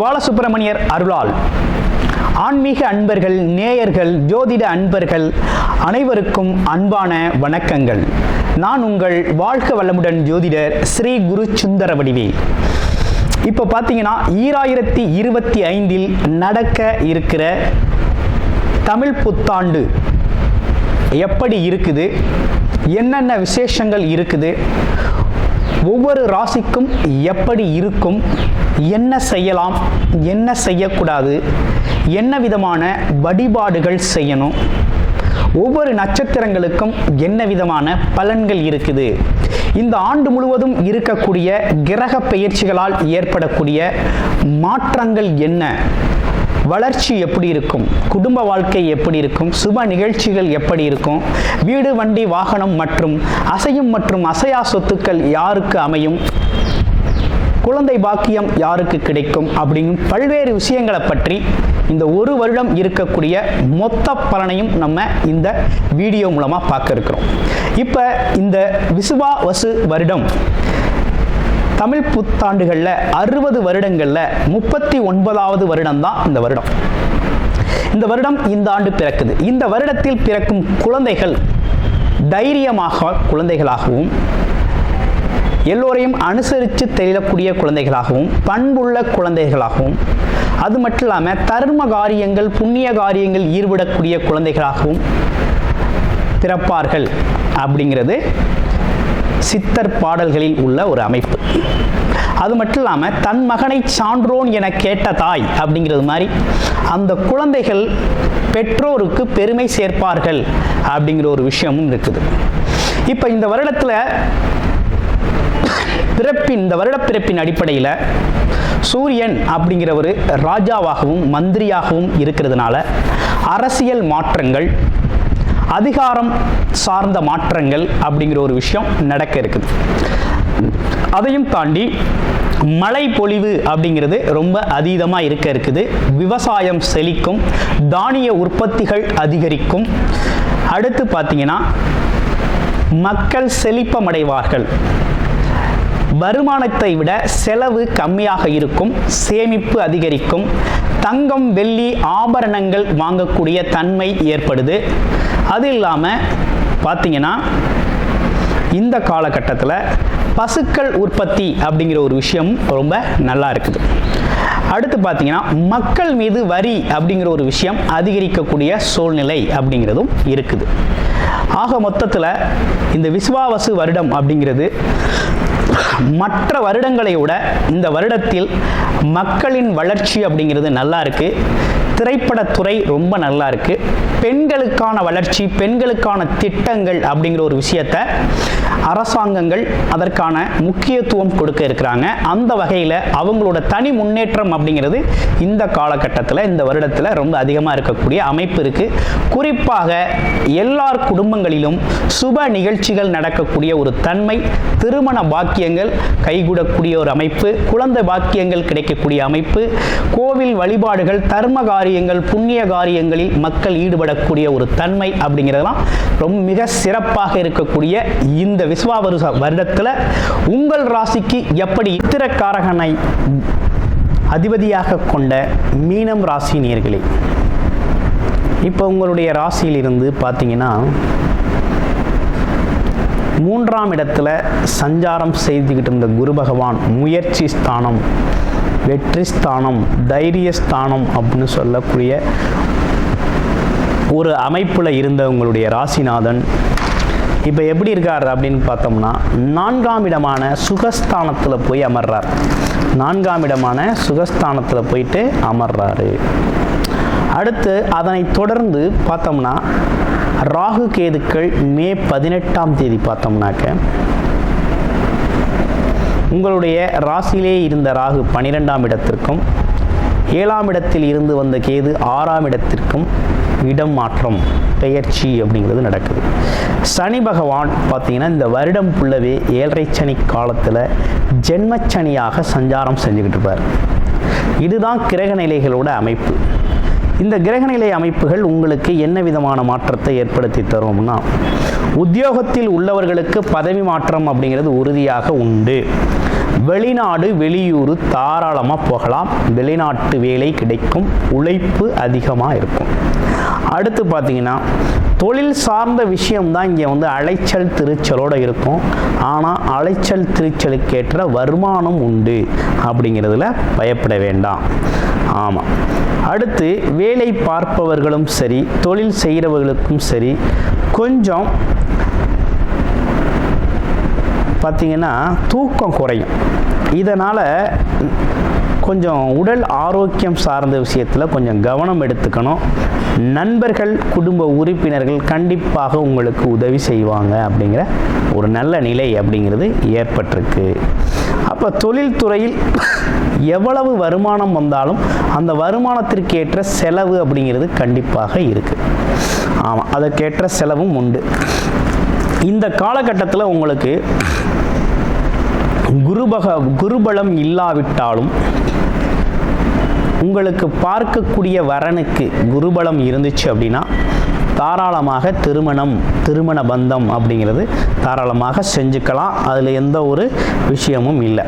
பாலசுப்பிரமணியர் அருளால் ஆன்மீக அன்பர்கள், நேயர்கள், ஜோதிட அன்பர்கள் அனைவருக்கும் அன்பான வணக்கங்கள். நான் உங்கள் வாழ்க வளமுடன் ஜோதிடர் ஸ்ரீ குரு சுந்தரவடிவேல். இப்போ பார்த்தீங்கன்னா 2025 நடக்க இருக்கிற தமிழ் புத்தாண்டு எப்படி இருக்குது, என்னென்ன விசேஷங்கள் இருக்குது, ஒவ்வொரு ராசிக்கும் எப்படி இருக்கும், என்ன செய்யலாம், என்ன செய்யக்கூடாது, என்ன விதமான வழிபாடுகள் செய்யணும், ஒவ்வொரு நட்சத்திரங்களுக்கும் என்ன விதமான பலன்கள் இருக்குது, இந்த ஆண்டு முழுவதும் இருக்கக்கூடிய கிரக பெயர்ச்சிகளால் ஏற்படக்கூடிய மாற்றங்கள் என்ன, வளர்ச்சி எப்படி இருக்கும், குடும்ப வாழ்க்கை எப்படி இருக்கும், சுப நிகழ்ச்சிகள் எப்படி இருக்கும், வீடு, வண்டி, வாகனம் மற்றும் அசையும் மற்றும் அசையா சொத்துக்கள் யாருக்கு அமையும், குழந்தை பாக்கியம் யாருக்கு கிடைக்கும் அப்படிங்கும் பல்வேறு விஷயங்களை பற்றி இந்த ஒரு வருடம் இருக்கக்கூடிய மொத்த பலனையும் நம்ம இந்த வீடியோ மூலமாக பார்க்க இருக்கிறோம். இப்போ இந்த விசுவாவசு வருடம் தமிழ் புத்தாண்டுகளில் 60 வருடங்களில் 39வது வருடம் தான் இந்த வருடம். இந்த வருடம் இந்த ஆண்டு பிறக்குது. இந்த வருடத்தில் பிறக்கும் குழந்தைகள் தைரியமாக குழந்தைகளாகவும், எல்லோரையும் அனுசரித்து தெரியக்கூடிய குழந்தைகளாகவும், பண்புள்ள குழந்தைகளாகவும், அது மட்டும் இல்லாமல் தர்ம காரியங்கள், புண்ணிய காரியங்கள் ஈடுபடக்கூடிய குழந்தைகளாகவும் பிறப்பார்கள் அப்படிங்கிறது சித்தர் பாடல்களில் உள்ள ஒரு அமைப்பு. அது மட்டும் இல்லாமல் தன் மகனை சான்றோன் என கேட்ட தாய் அப்படிங்கிறது மாதிரி அந்த குழந்தைகள் பெற்றோருக்கு பெருமை சேர்ப்பார்கள் அப்படிங்கிற ஒரு விஷயமும் இருக்குது. இப்போ இந்த வருடத்தில் இந்த வருட பிறப்பின் அடிப்படையில் சூரியன் அப்படிங்கிற ஒரு ராஜாவாகவும் மந்திரியாகவும் இருக்கிறதுனால அரசியல் மாற்றங்கள், அதிகாரம் சார்ந்த மாற்றங்கள் அப்படிங்கிற ஒரு விஷயம் நடக்க இருக்குது. அதையும் தாண்டி மழை பொழிவு அப்படிங்கிறது ரொம்ப அதீதமாக இருக்குது. விவசாயம் செழிக்கும், தானிய உற்பத்திகள் அதிகரிக்கும். அடுத்து பார்த்தீங்கன்னா மக்கள் செழிப்பமடைவார்கள். வருமானத்தை விட செலவு கம்மியாக இருக்கும், சேமிப்பு அதிகரிக்கும், தங்கம், வெள்ளி, ஆபரணங்கள் வாங்கக்கூடிய தன்மை ஏற்படுது. அது இல்லாமல் பார்த்தீங்கன்னா இந்த காலகட்டத்தில் பசுக்கள் உற்பத்தி அப்படிங்கிற ஒரு விஷயம் ரொம்ப நல்லா இருக்குது. அடுத்து பார்த்தீங்கன்னா மக்கள் மீது வரி அப்படிங்கிற ஒரு விஷயம் அதிகரிக்கக்கூடிய சூழ்நிலை அப்படிங்கிறதும் இருக்குது. ஆக மொத்தத்தில் இந்த விசுவாவசு வருடம் அப்படிங்கிறது மற்ற வருடங்களை விட இந்த வருடத்தில் மக்களின் வளர்ச்சி அப்படிங்கிறது நல்லா இருக்கு. திரைப்படத்துறை ரொம்ப நல்லா இருக்கு. பெண்களுக்கான வளர்ச்சி, பெண்களுக்கான திட்டங்கள் அப்படிங்கிற ஒரு விஷயத்தை அரசாங்கங்கள் அதற்கான முக்கியத்துவம் கொடுக்க இருக்கிறாங்க. அந்த வகையில் அவங்களோட தனி முன்னேற்றம் அப்படிங்கிறது இந்த காலகட்டத்தில், இந்த வருடத்தில் ரொம்ப அதிகமாக இருக்கக்கூடிய அமைப்பு இருக்கு. குறிப்பாக எல்லார் குடும்பங்களிலும் சுப நிகழ்ச்சிகள் நடக்கக்கூடிய ஒரு தன்மை, திருமண பாக்கியங்கள் கைகூடக்கூடிய ஒரு அமைப்பு, குழந்தை பாக்கியங்கள் கிடைக்கக்கூடிய அமைப்பு, கோவில் வழிபாடுகள், தர்ம காரியங்கள், புண்ணிய காரியங்களில் மக்கள் ஈடுபடக்கூடிய ஒரு தன்மை அப்படிங்கிறதெல்லாம் ரொம்ப மிக சிறப்பாக இருக்கக்கூடிய இந்த விசுவாவசு வருடத்தில் உங்கள் ராசிக்கு எப்படி உத்திரக்காரகனை அதிபதியாக கொண்ட மீனம் ராசி நேயர்களே, இப்போ உங்களுடைய ராசியிலிருந்து பார்த்தீங்கன்னா 3ஆம் இடத்துல சஞ்சாரம் செய்துக்கிட்டு இருந்த குரு பகவான் முயற்சி ஸ்தானம், வெற்றி ஸ்தானம், தைரிய ஸ்தானம் அப்படின்னு சொல்லக்கூடிய ஒரு அமைப்பில் இருந்த உங்களுடைய ராசிநாதன் இப்போ எப்படி இருக்கார் அப்படின்னு பார்த்தோம்னா 4ஆம் இடமான சுகஸ்தானத்தில் போய் அமர்றார். 4ஆம் இடமான சுகஸ்தானத்தில் போயிட்டு அமர்றாரு. அடுத்து அதனை தொடர்ந்து பார்த்தோம்னா ராகு கேதுக்கள் மே 18ஆம் தேதி பார்த்தோம்னாக்க உங்களுடைய ராசியிலே இருந்த ராகு 12ஆம் இடத்திற்கும், 7ஆம் இடத்தில் இருந்து வந்த கேது 6ஆம் இடத்திற்கும் இடம் மாற்றம், பெயர்ச்சி அப்படிங்கிறது நடக்குது. சனி பகவான் பார்த்தீங்கன்னா இந்த வருடம் ஃபுல்லவே 7.5 சனி காலத்தில் ஜென்மச்சனியாக சஞ்சாரம் செஞ்சுக்கிட்டு இருப்பார். இதுதான் கிரக நிலைகளோட அமைப்பு. இந்த கிரகநிலை அமைப்புகள் உங்களுக்கு என்ன விதமான மாற்றத்தை ஏற்படுத்தி தரும்னா, உத்தியோகத்தில் உள்ளவர்களுக்கு பதவி மாற்றம் அப்படிங்கிறது உறுதியாக உண்டு. வெளிநாடு வெளியூர் தாராளமாக போகலாம். வெளிநாட்டு வேலை கிடைக்கும். உழைப்பு அதிகமாக இருக்கும். அடுத்து பார்த்தீங்கன்னா தொழில் சார்ந்த விஷயம்தான் இங்கே வந்து அலைச்சல் திருச்சலோடு இருக்கும். ஆனால் அலைச்சல் திருச்சலுக்கேற்ற வருமானம் உண்டு அப்படிங்கிறதுல பயப்பட வேண்டாம். ஆமாம். அடுத்து வேலை பார்ப்பவர்களும் சரி தொழில் செய்கிறவர்களுக்கும் சரி கொஞ்சம் பார்த்திங்கன்னா தூக்கம் குறையும். இதனால் கொஞ்சம் உடல் ஆரோக்கியம் சார்ந்த விஷயத்தில் கொஞ்சம் கவனம் எடுத்துக்கணும். நண்பர்கள் குடும்ப உறுப்பினர்கள் கண்டிப்பாக உங்களுக்கு உதவி செய்வாங்க அப்படிங்கிற ஒரு நல்ல நிலை அப்படிங்கிறது ஏற்பட்டிருக்கு. அப்போ தொழில்துறையில் எவ்வளவு வருமானம் வந்தாலும் அந்த வருமானத்திற்கு ஏற்ற செலவு அப்படிங்கிறது கண்டிப்பாக இருக்குது. ஆமாம், அதற்கேற்ற செலவும் உண்டு. இந்த காலகட்டத்தில் உங்களுக்கு குருபலம் இல்லாவிட்டாலும் உங்களுக்கு பார்க்கக்கூடிய வரனுக்கு குருபலம் இருந்துச்சு அப்படின்னா தாராளமாக திருமண பந்தம் அப்படிங்கிறது தாராளமாக செஞ்சுக்கலாம். அதில் எந்த ஒரு விஷயமும் இல்லை.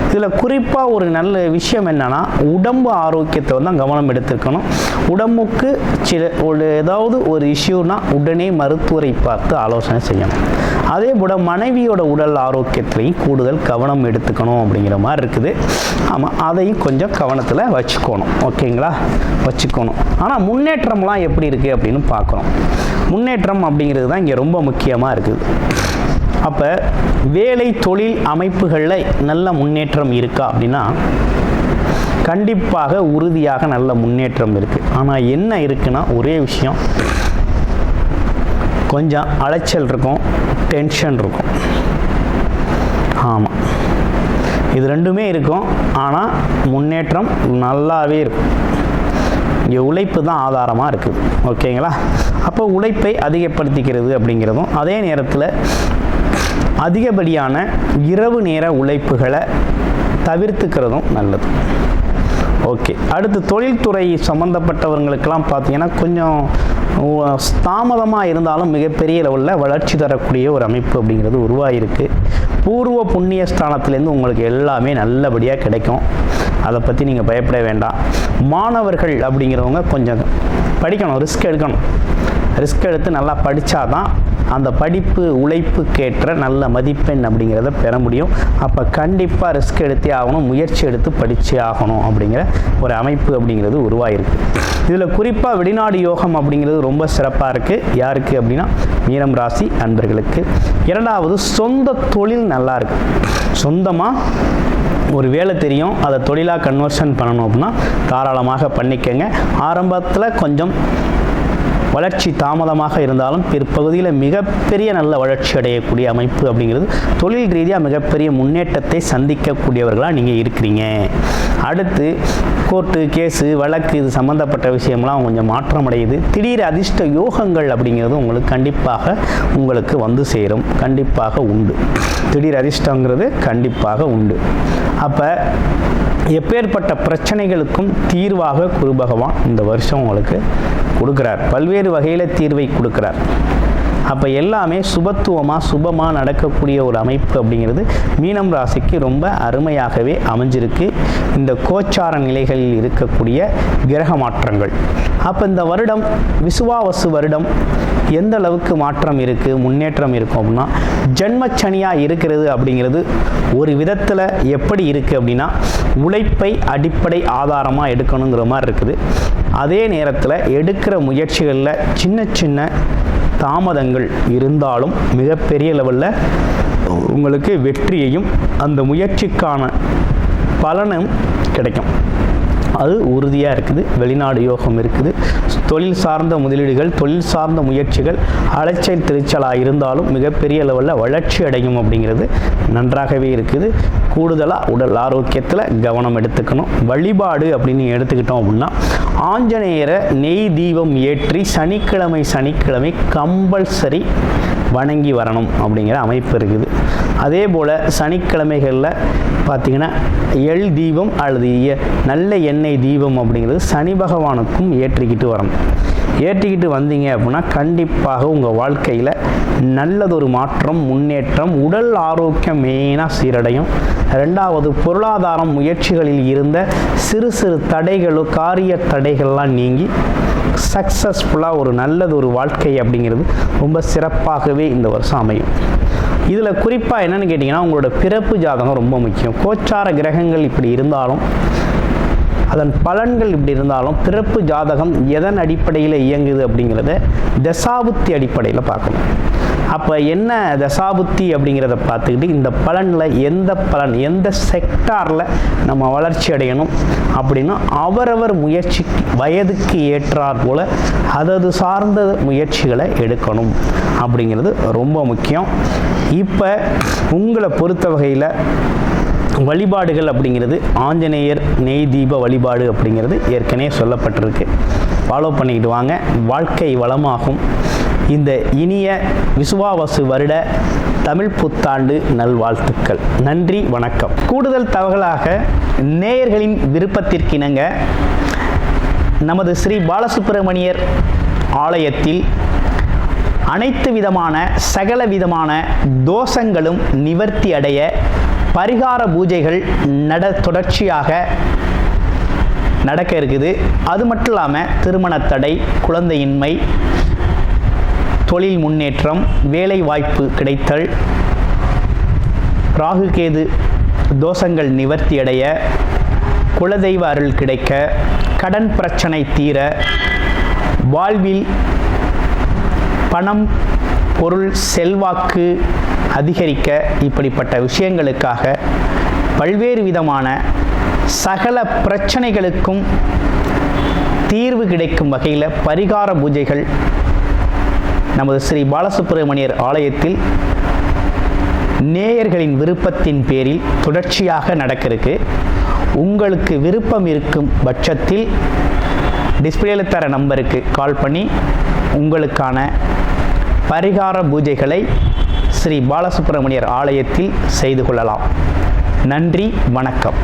இதில் குறிப்பாக ஒரு நல்ல விஷயம் என்னென்னா உடம்பு ஆரோக்கியத்தை தான் கவனம் எடுத்துக்கணும். உடம்புக்கு ஏதாவது ஒரு இஷ்யூனா உடனே மருத்துவரை பார்த்து ஆலோசனை செய்யணும். அதே போல் மனைவியோட உடல் ஆரோக்கியத்திலையும் கூடுதல் கவனம் எடுத்துக்கணும் அப்படிங்கிற மாதிரி இருக்குது. ஆமாம், அதையும் கொஞ்சம் கவனத்தில் வச்சுக்கணும். ஓகேங்களா, வச்சுக்கணும். ஆனால் முன்னேற்றம்லாம் எப்படி இருக்குது அப்படின்னு பார்க்கணும். முன்னேற்றம் அப்படிங்கிறது தான் இங்கே ரொம்ப முக்கியமாக இருக்குது. அப்போ வேலை தொழில் அமைப்புகளில் நல்ல முன்னேற்றம் இருக்கா அப்படின்னா கண்டிப்பாக உறுதியாக நல்ல முன்னேற்றம் இருக்குது. ஆனால் என்ன இருக்குன்னா ஒரே விஷயம், கொஞ்சம் அலைச்சல் இருக்கும், டென்ஷன் இருக்கும். ஆமாம், இது ரெண்டுமே இருக்கும். ஆனால் முன்னேற்றம் நல்லாவே இருக்கும். இங்கே உழைப்பு தான் ஆதாரமாக இருக்குது. ஓகேங்களா, அப்போ உழைப்பை அதிகப்படுத்திக்கிறது அப்படிங்கிறதும் அதே நேரத்தில் அதிகப்படியான இரவு நேர உழைப்புகளை தவிர்த்துக்கிறதும் நல்லது. ஓகே, அடுத்து தொழில்துறை சம்மந்தப்பட்டவர்களுக்கெல்லாம் பார்த்தீங்கன்னா கொஞ்சம் தாமதமாக இருந்தாலும் மிகப்பெரிய லெவலில் வளர்ச்சி தரக்கூடிய ஒரு அமைப்பு அப்படிங்கிறது உருவாகிருக்கு. பூர்வ புண்ணிய ஸ்தானத்துலேருந்து உங்களுக்கு எல்லாமே நல்லபடியாக கிடைக்கும். அதை பற்றி நீங்கள் பயப்பட வேண்டாம். மாணவர்கள் அப்படிங்கிறவங்க கொஞ்சம் படிக்கணும், ரிஸ்க் எடுத்து நல்லா படித்தாதான் அந்த படிப்பு உழைப்புக்கேற்ற நல்ல மதிப்பெண் அப்படிங்கிறத பெற முடியும். அப்போ கண்டிப்பாக ரிஸ்க் எடுத்தே ஆகணும், முயற்சி எடுத்து படித்தே ஆகணும் அப்படிங்கிற ஒரு அமைப்பு அப்படிங்கிறது உருவாகிருக்கு. இதில் குறிப்பாக வெளிநாடு யோகம் அப்படிங்கிறது ரொம்ப சிறப்பாக இருக்குது. யாருக்கு அப்படின்னா மீனம் ராசி அன்பர்களுக்கு. இரண்டாவது, சொந்த தொழில் நல்லா இருக்குது. சொந்தமாக ஒரு வேலை தெரியும், அதை தொழிலாக கன்வர்ஷன் பண்ணணும் அப்படின்னா தாராளமாக பண்ணிக்கங்க. ஆரம்பத்தில் கொஞ்சம் வளர்ச்சி தாமதமாக இருந்தாலும் பிற்பகுதியில் மிகப்பெரிய நல்ல வளர்ச்சி அடையக்கூடிய அமைப்பு அப்படிங்கிறது தொழில் ரீதியாக மிகப்பெரிய முன்னேற்றத்தை சந்திக்கக்கூடியவர்களாக நீங்கள் இருக்கிறீங்க. அடுத்து கோர்ட்டு கேஸு வழக்கு இது சம்மந்தப்பட்ட விஷயம்லாம் கொஞ்சம் மாற்றம் அடையுது. திடீர் அதிர்ஷ்ட யோகங்கள் அப்படிங்கிறது உங்களுக்கு வந்து சேரும். கண்டிப்பாக உண்டு. திடீர் அதிர்ஷ்டங்கிறது கண்டிப்பாக உண்டு. அப்போ எப்பேற்பட்ட பிரச்சனைகளுக்கும் தீர்வாக குரு பகவான் இந்த வருஷம் உங்களுக்கு கொடுக்குறார். பல்வேறு வகையில் தீர்வை கொடுக்குறார். அப்போ எல்லாமே சுபமாக நடக்கக்கூடிய ஒரு அமைப்பு அப்படிங்கிறது மீனம் ராசிக்கு ரொம்ப அருமையாகவே அமைஞ்சிருக்கு. இந்த கோச்சார நிலைகளில் இருக்கக்கூடிய கிரக மாற்றங்கள். அப்போ இந்த வருடம் விசுவாவசு வருடம் எந்த அளவுக்கு மாற்றம் இருக்குது, முன்னேற்றம் இருக்கும் அப்படின்னா ஜென்மச்சனியாக இருக்கிறது அப்படிங்கிறது ஒரு விதத்தில் எப்படி இருக்குது அப்படின்னா உழைப்பை அடிப்படை ஆதாரமாக எடுக்கணுங்கிற மாதிரி இருக்குது. அதே நேரத்தில் எடுக்கிற முயற்சிகளில் சின்ன தாமதங்கள் இருந்தாலும் மிகப்பெரிய லெவலில் உங்களுக்கு வெற்றியையும் அந்த முயற்சிக்கான பலனும் கிடைக்கும். அது உறுதியாக இருக்குது. வெளிநாடு யோகம் இருக்குது. தொழில் சார்ந்த முதலீடுகள், தொழில் சார்ந்த முயற்சிகள் அலைச்சல் திருச்சலாக இருந்தாலும் மிகப்பெரிய லெவலில் வளர்ச்சி அடையும் அப்படிங்கிறது நன்றாகவே இருக்குது. கூடுதலாக உடல் ஆரோக்கியத்தில் கவனம் எடுத்துக்கணும். வழிபாடு அப்படின்னு எடுத்துக்கிட்டோம் அப்படின்னா ஆஞ்சநேயரை நெய் தீபம் ஏற்றி சனிக்கிழமை கம்பல்சரி வணங்கி வரணும் அப்படிங்கிற அமைப்பு இருக்குது. அதே போல் சனிக்கிழமைகளில் பார்த்திங்கன்னா எள் தீபம் அல்லது நல்ல எண்ணெய் தீபம் அப்படிங்கிறது சனி பகவானுக்கும் ஏற்றிக்கிட்டு வரணும். ஏற்றிக்கிட்டு வந்தீங்க அப்படின்னா கண்டிப்பாக உங்கள் வாழ்க்கையில் நல்லதொரு மாற்றம், முன்னேற்றம், உடல் ஆரோக்கியம் மெயினாக சீரடையும். ரெண்டாவது, பொருளாதாரம் முயற்சிகளில் இருந்த சிறு சிறு தடைகளோ காரிய தடைகள்லாம் நீங்கி சக்ஸஸ்ஃபுல்லாக ஒரு நல்லதொரு வாழ்க்கை அப்படிங்கிறது ரொம்ப சிறப்பாகவே இந்த வருஷம் அமையும். இதில் குறிப்பாக என்னென்னு கேட்டிங்கன்னா, உங்களோட பிறப்பு ஜாதகம் ரொம்ப முக்கியம். கோச்சார கிரகங்கள் இப்படி இருந்தாலும், அதன் பலன்கள் இப்படி இருந்தாலும், பிறப்பு ஜாதகம் எதன் அடிப்படையில் இயங்குது அப்படிங்கிறத தசாபுத்தி அடிப்படையில் பார்க்கணும். அப்போ என்ன தசாபுத்தி அப்படிங்கிறத பார்த்துக்கிட்டு இந்த பலனில் எந்த பலன், எந்த செக்டாரில் நம்ம வளர்ச்சி அடையணும் அப்படின்னா அவரவர் முயற்சி வயதுக்கு ஏற்றார் போல் அதது சார்ந்த முயற்சிகளை எடுக்கணும் அப்படிங்கிறது ரொம்ப முக்கியம். இப்போ உங்களை பொறுத்த வகையில் வழிபாடுகள் அப்படிங்கிறது ஆஞ்சநேயர் நெய் தீப வழிபாடு அப்படிங்கிறது ஏற்கனவே சொல்லப்பட்டிருக்கு. ஃபாலோ பண்ணிக்கிட்டு வாங்க, வாழ்க்கை வளமாகும். இந்த இனிய விசுவாவசு வருட தமிழ் புத்தாண்டு நல்வாழ்த்துக்கள். நன்றி, வணக்கம். கூடுதல் தகவலாக நேயர்களின் விருப்பத்திற்கிணங்க நமது ஸ்ரீ பாலசுப்பிரமணியர் ஆலயத்தில் அனைத்து விதமான சகல விதமான தோஷங்களும் நிவர்த்தி அடைய பரிகார பூஜைகள் தொடர்ச்சியாக நடக்க இருக்குது. அது மட்டும் இல்லாமல் திருமண தடை, குழந்தையின்மை, தொழில் முன்னேற்றம், வேலை வாய்ப்பு கிடைத்தல், ராகுகேது தோஷங்கள் நிவர்த்தி அடைய, குலதெய்வ அருள் கிடைக்க, கடன் பிரச்சனை தீர, வாழ்வில் பணம், பொருள், செல்வாக்கு அதிகரிக்க, இப்படிப்பட்ட விஷயங்களுக்காக பல்வேறு விதமான சகல பிரச்சனைகளுக்கும் தீர்வு கிடைக்கும் வகையில் பரிகார பூஜைகள் நமது ஸ்ரீ பாலசுப்பிரமணியர் ஆலயத்தில் நேயர்களின் விருப்பத்தின் பேரில் தொடர்ச்சியாக நடக்கிறதுக்கு. உங்களுக்கு விருப்பம் இருக்கும் பட்சத்தில் டிஸ்பிளேல தர நம்பருக்கு கால் பண்ணி உங்களுக்கான பரிகார பூஜைகளை ஸ்ரீ பாலசுப்பிரமணியர் ஆலயத்தில் செய்து கொள்ளலாம். நன்றி, வணக்கம்.